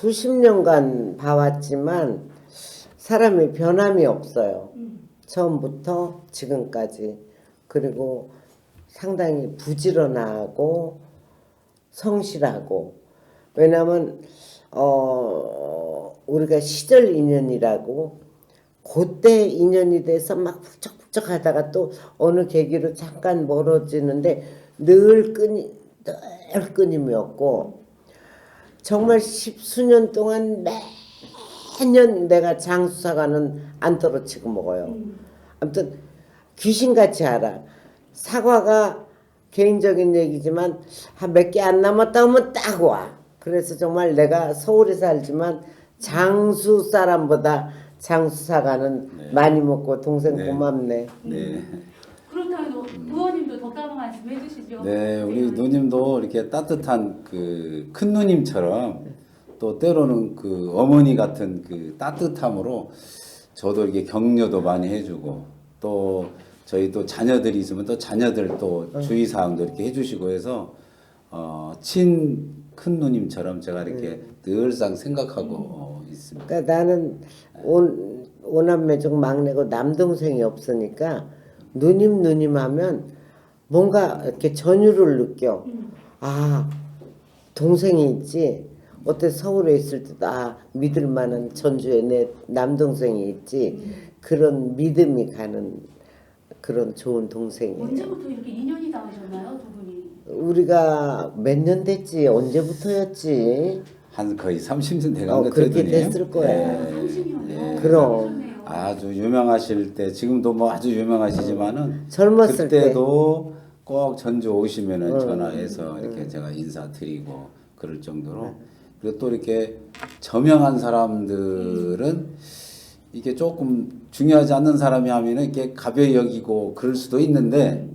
수십 년간 봐왔지만 사람이 변함이 없어요. 처음부터 지금까지. 그리고 상당히 부지런하고 성실하고. 왜냐면 우리가 시절 인연이라고 그때 인연이 돼서 막 훌쩍훌쩍 하다가 또 어느 계기로 잠깐 멀어지는데 늘 끊임이 없고, 정말 십수년 동안 매년 내가 장수사과는 안 떨어치고 먹어요. 아무튼 귀신같이 알아. 사과가 개인적인 얘기지만 한 몇 개 안 남았다 하면 딱 와. 그래서 정말 내가 서울에 살지만 장수 사람보다 장수 사과는 많이 먹고 동생 고맙네. 네. 그렇다면 의원님도 덕담 말씀 해주시죠. 네, 우리 누님도 이렇게 따뜻한 그 큰 누님처럼 또 때로는 그 어머니 같은 그 따뜻함으로 저도 이렇게 격려도 많이 해주고, 또 저희 또 자녀들이 있으면 또 자녀들 또 주의사항도 이렇게 해주시고 해서 친 큰 누님처럼 제가 이렇게 늘상 생각하고 있습니다. 그러니까 나는 오남매 중 막내고 남동생이 없으니까 누님 하면 뭔가 이렇게 전율을 느껴. 아, 동생이 있지. 어때 서울에 있을 때도 믿을 만한 전주에 내 남동생이 있지. 그런 믿음이 가는 그런 좋은 동생이에요. 언제부터 이렇게 인연이 닿으셨나요, 두 분이? 우리가 몇 년 됐지? 언제부터였지? 한 거의 30년 돼간 것 그렇게 같거든요. 됐을 거야. 30년이요? 그럼. 아주 유명하실 때, 지금도 뭐 아주 유명하시지만은 젊었을 그때도 꼭 전주 오시면은 전화해서 이렇게 제가 인사드리고 그럴 정도로. 그리고 또 이렇게 저명한 사람들은 이게 조금 중요하지 않는 사람이 하면은 이렇게 가벼이 여기고 그럴 수도 있는데,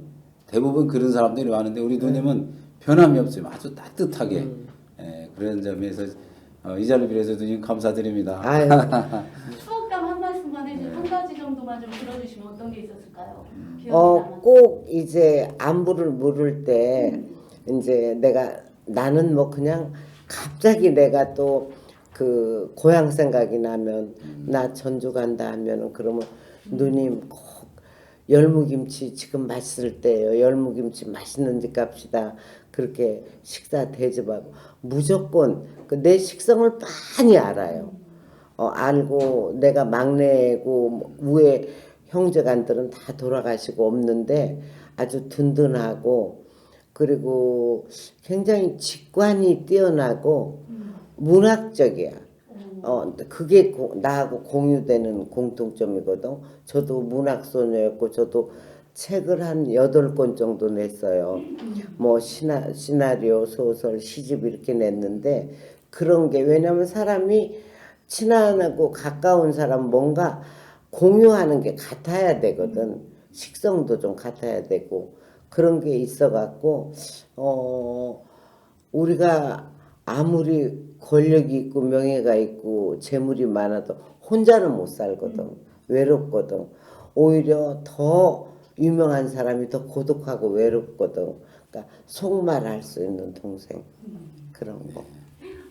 대부분 그런 사람들이 많은데 우리 누님은 변함이 없어요. 아주 따뜻하게. 예, 그런 점에서 이 자리를 빌어서 누님 감사드립니다. 아유. 추억담 한 말씀만 해주세요. 한 가지 정도만 좀 들어주시면 어떤 게 있었을까요? 기억이 남아서. 꼭 이제 안부를 물을 때 이제 나는 뭐 그냥 갑자기 내가 또 그 고향 생각이 나면 나 전주 간다 하면은 그러면 누님 꼭 열무김치 지금 맛있을 때예요. 열무김치 맛있는 집 갑시다. 그렇게 식사 대접하고 무조건 내 식성을 많이 알아요. 알고 내가 막내고 위에 형제간들은 다 돌아가시고 없는데 아주 든든하고, 그리고 굉장히 직관이 뛰어나고 문학적이야. 그게 나하고 공유되는 공통점이거든. 저도 문학소녀였고 저도 책을 한 8권 정도 냈어요. 뭐 시나리오, 소설, 시집 이렇게 냈는데, 그런 게 왜냐면 사람이 친하고 가까운 사람 뭔가 공유하는 게 같아야 되거든. 식성도 좀 같아야 되고 그런 게 있어갖고 우리가 아무리 권력이 있고 명예가 있고 재물이 많아도 혼자는 못 살거든. 외롭거든. 오히려 더 유명한 사람이 더 고독하고 외롭거든. 그러니까 속말할 수 있는 동생, 그런 거.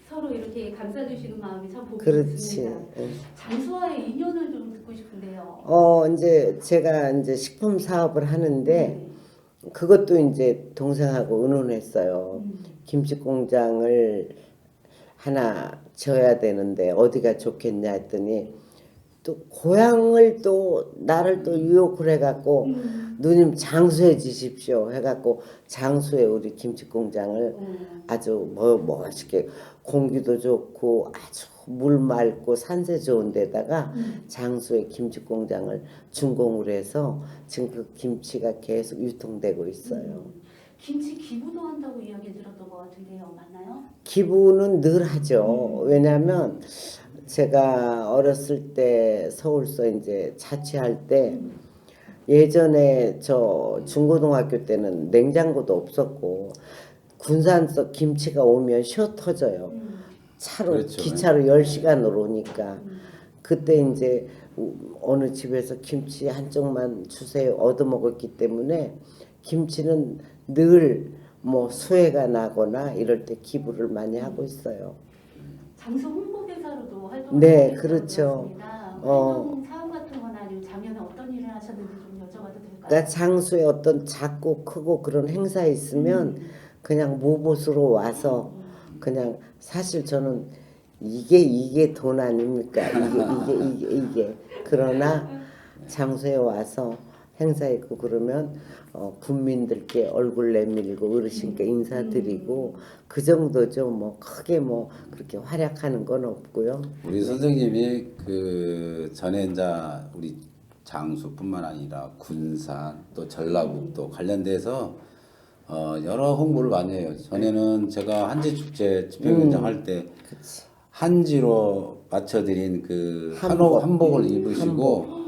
서로 이렇게 감싸주시는 마음이 참 보기 그렇지. 좋습니다. 장수와의 인연을 좀 듣고 싶은데요. 이제 제가 이제 식품 사업을 하는데 그것도 이제 동생하고 의논했어요. 김치 공장을 하나 지어야 되는데 어디가 좋겠냐 했더니 또 고향을 또 나를 또 유혹을 해갖고 누님 장수해 주십시오 해갖고 장수에 우리 김치 공장을 아주 멋있게, 공기도 좋고 아주 물 맑고 산세 좋은 데다가 장수에 김치 공장을 준공을 해서 지금 그 김치가 계속 유통되고 있어요. 김치 기부도 한다고 이야기 들었던 것 같은데요. 맞나요? 기부는 늘 하죠. 왜냐하면 제가 어렸을 때 서울서 이제 자취할 때 예전에 저 중고등학교 때는 냉장고도 없었고 군산서 김치가 오면 쉬어 터져요. 차로 그렇죠. 기차로 10시간으로 오니까 그때 이제 어느 집에서 김치 한쪽만 주세요 얻어먹었기 때문에 김치는 늘 뭐 수해가 나거나 이럴 때 기부를 많이 하고 있어요. 장수 홍보대사로도 활동을 네, 하고 계시다고 그렇죠. 들었습니다. 활동 사업 같은 건 아니면 작년에 어떤 일을 하셨는지 좀 여쭤봐도 될까요? 그러니까 장수에 어떤 작고 크고 그런 행사 있으면 그냥 모봇으로 와서 그냥 사실 저는 이게 돈 아닙니까? 이게 그러나 장소에 와서 행사 있고 그러면 군민들께 얼굴 내밀고 어르신께 인사드리고 그 정도죠. 뭐 크게 뭐 그렇게 활약하는 건 없고요. 우리 선생님이 그 전에 이제 우리 장수뿐만 아니라 군산 또 전라북도 관련돼서 여러 홍보를 많이 해요. 전에는 제가 한지 축제 집행위원장 할 때 한지로 맞춰드린 그 한복을 입으시고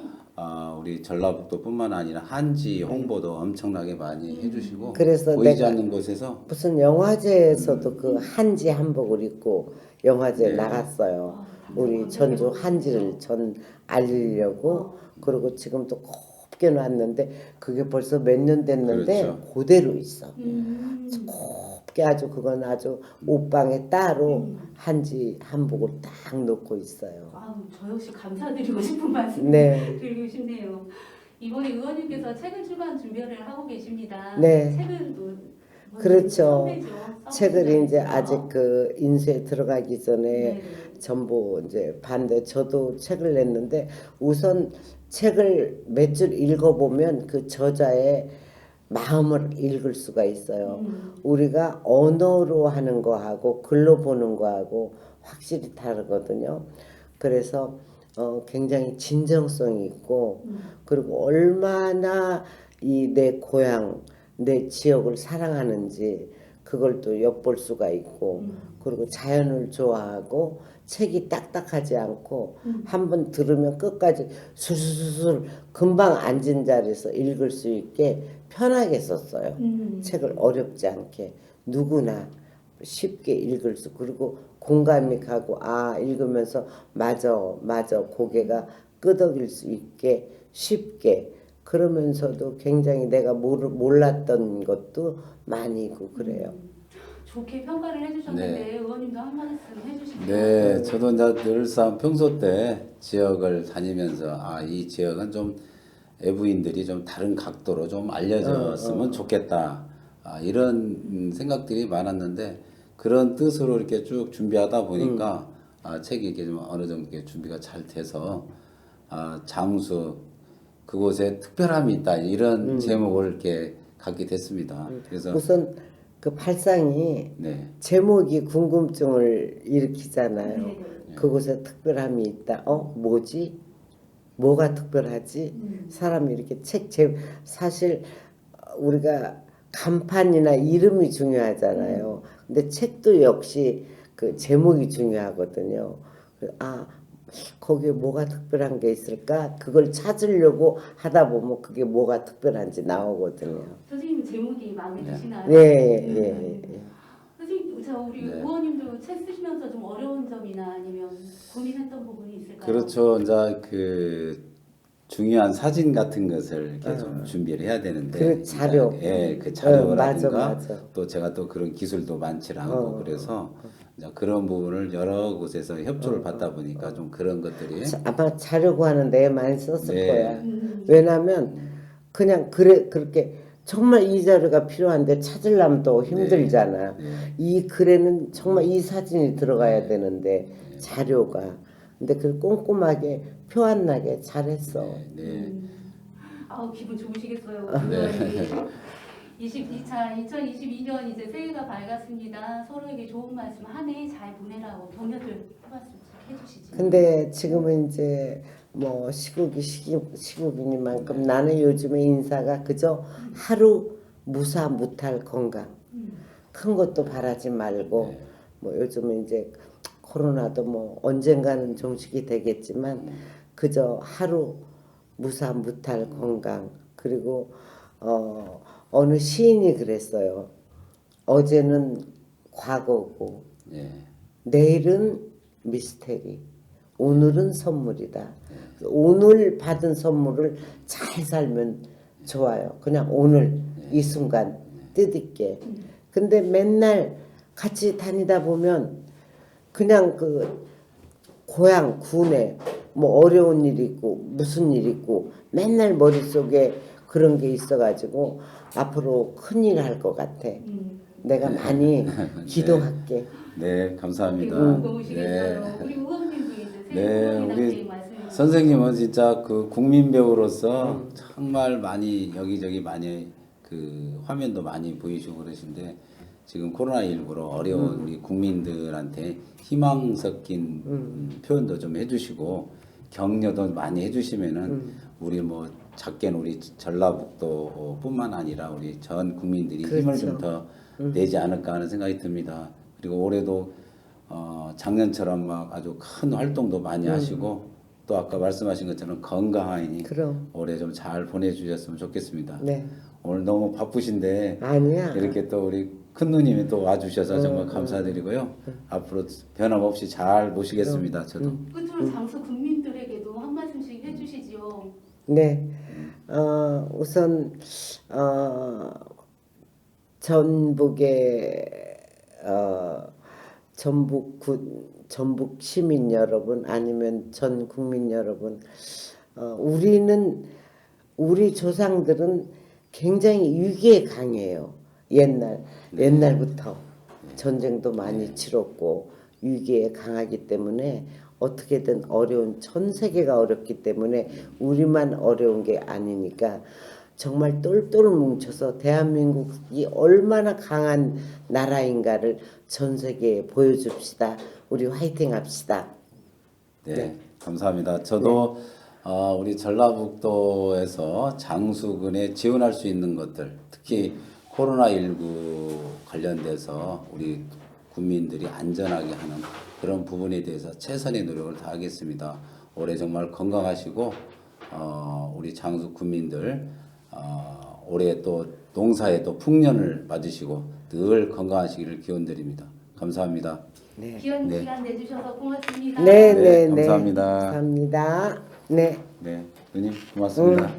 우리 전라북도뿐만 아니라 한지 홍보도 엄청나게 많이 해주시고 그래서 보이지 내가 않는 곳에서 무슨 영화제에서도 그 한지 한복을 입고 영화제 네. 나갔어요. 우리 전주 한지를 알리려고. 그리고 지금 또 곱게 놨는데 그게 벌써 몇 년 됐는데 그렇죠. 그대로 있어. 곱게 아주 그건 아주 옷방에 따로 한지 한복을 딱 놓고 있어요. 아우, 저 역시 감사드리고 싶은 말씀 네. 드리고 싶네요. 이번에 의원님께서 책을 출간 준비를 하고 계십니다. 네. 책은 또 그렇죠. 선배죠. 책을 이제 써보시잖아요. 아직 그 인쇄 들어가기 전에 네. 전부 이제 반대 저도 책을 냈는데 우선 책을 몇 줄 읽어보면 그 저자의 마음을 읽을 수가 있어요. 우리가 언어로 하는 거하고 글로 보는 거하고 확실히 다르거든요. 그래서 굉장히 진정성이 있고 그리고 얼마나 이 내 고향 내 지역을 사랑하는지 그걸 또 엿볼 수가 있고 그리고 자연을 좋아하고 책이 딱딱하지 않고 한번 들으면 끝까지 술술술 금방 앉은 자리에서 읽을 수 있게 편하게 썼어요. 책을 어렵지 않게 누구나 쉽게 읽을 수 그리고 공감이 가고 읽으면서 맞아 고개가 끄덕일 수 있게 쉽게 그러면서도 굉장히 내가 몰랐던 것도 많이 있고 그래요. 좋게 평가를 해주셨는데 네. 의원님도 한 말씀 해주시죠. 네, 저도 이제 늘상 평소 때 지역을 다니면서 이 지역은 좀 외부인들이 좀 다른 각도로 좀 알려졌으면 좋겠다. 이런 생각들이 많았는데 그런 뜻으로 이렇게 쭉 준비하다 보니까 책이 이렇게 좀 어느 정도 이렇게 준비가 잘 돼서 장수 그곳에 특별함이 있다 이런 제목을 이렇게 갖게 됐습니다. 그래서 우선 그 발상이 네. 제목이 궁금증을 일으키잖아요. 네. 그곳에 특별함이 있다. 뭐지? 뭐가 특별하지? 사람이 이렇게 사실 우리가 간판이나 이름이 중요하잖아요. 근데 책도 역시 그 제목이 중요하거든요. 거기에 뭐가 특별한 게 있을까? 그걸 찾으려고 하다 보면 그게 뭐가 특별한지 나오거든요. 선생님 제목이 마음에 드시나요? 예. 선생님, 우리 네. 의원님도 책 쓰시면서 좀 어려운 점이나 아니면 고민했던 부분이 있을까요? 그렇죠. 이제 그 중요한 사진 같은 것을 이렇게 좀 준비를 해야 되는데 그 자료. 그 자료라든가 맞아. 또 제가 또 그런 기술도 많지 않고 그래서 이제 그런 부분을 여러 곳에서 협조를 받다 보니까 좀 그런 것들이 아마 자료 구하는데 많이 썼을 네. 거야. 왜냐면 그냥 그렇게 정말 이 자료가 필요한데 찾으려면 또 힘들잖아. 이 글에는 정말 이 사진이 들어가야 되는데 자료가. 근데 그걸 꼼꼼하게 표 안 나게 잘했어. 기분 좋으시겠어요. 네. 2022년 이제 새해가 밝았습니다. 서로에게 좋은 말씀 한 해 잘 보내라고 격려를 해주시지. 근데 지금은 이제 뭐 시국이니만큼 나는 요즘에 인사가 그저 하루 무사무탈 건강 큰 것도 바라지 말고 뭐 요즘은 이제 코로나도 뭐 언젠가는 종식이 되겠지만 그저 하루 무사무탈 건강 그리고 어느 시인이 그랬어요. 어제는 과거고 내일은 미스테리 오늘은 선물이다. 오늘 받은 선물을 잘 살면 좋아요. 그냥 오늘 이 순간 뜻있게. 근데 맨날 같이 다니다 보면 그냥 그 고향 군에 뭐 어려운 일 있고 무슨 일 있고 맨날 머릿속에 그런 게 있어가지고 앞으로 큰일 할 것 같아. 내가 많이 기도할게. 네, 감사합니다. 너무 네. 시겠어요. 우리 의원님도 이제 네, 새해 우리 말씀해 주세요. 선생님은 진짜 그 국민 배우로서 정말 많이 여기저기 많이 그 화면도 많이 보이시고 그러신데 지금 코로나19로 어려운 우리 국민들한테 희망 섞인 표현도 좀 해주시고 격려도 많이 해주시면은 우리 뭐 작게는 우리 전라북도뿐만 아니라 우리 전 국민들이 힘을 좀 더 내지 않을까 하는 생각이 듭니다. 그리고 올해도 작년처럼 막 아주 큰 활동도 많이 하시고 또 아까 말씀하신 것처럼 건강하니 그럼. 올해 좀 잘 보내주셨으면 좋겠습니다. 네. 오늘 너무 바쁘신데 아니야. 이렇게 또 우리 큰 누님이 또 와주셔서 정말 감사드리고요. 앞으로 변함없이 잘 모시겠습니다. 저도. 끝으로 장수 국민들에게도 한 말씀씩 해주시지요. 네. 우선 전북의 전북 시민 여러분 아니면 전 국민 여러분, 우리 조상들은 굉장히 위기에 강해요. 옛날부터 전쟁도 많이 치렀고 위기에 강하기 때문에 어떻게든 어려운 전 세계가 어렵기 때문에 우리만 어려운 게 아니니까 정말 똘똘 뭉쳐서 대한민국이 얼마나 강한 나라인가를 전 세계에 보여줍시다. 우리 화이팅 합시다. 네, 감사합니다. 저도 우리 전라북도에서 장수군에 지원할 수 있는 것들, 특히 코로나19 관련돼서 우리 국민들이 안전하게 하는 그런 부분에 대해서 최선의 노력을 다하겠습니다. 올해 정말 건강하시고 우리 장수 국민들 올해 또 농사에 또 풍년을 맞으시고 늘 건강하시기를 기원드립니다. 감사합니다. 네. 귀한 네. 시간 내주셔서 고맙습니다. 네, 네, 네, 네. 감사합니다. 감사합니다. 네. 네, 누님 고맙습니다.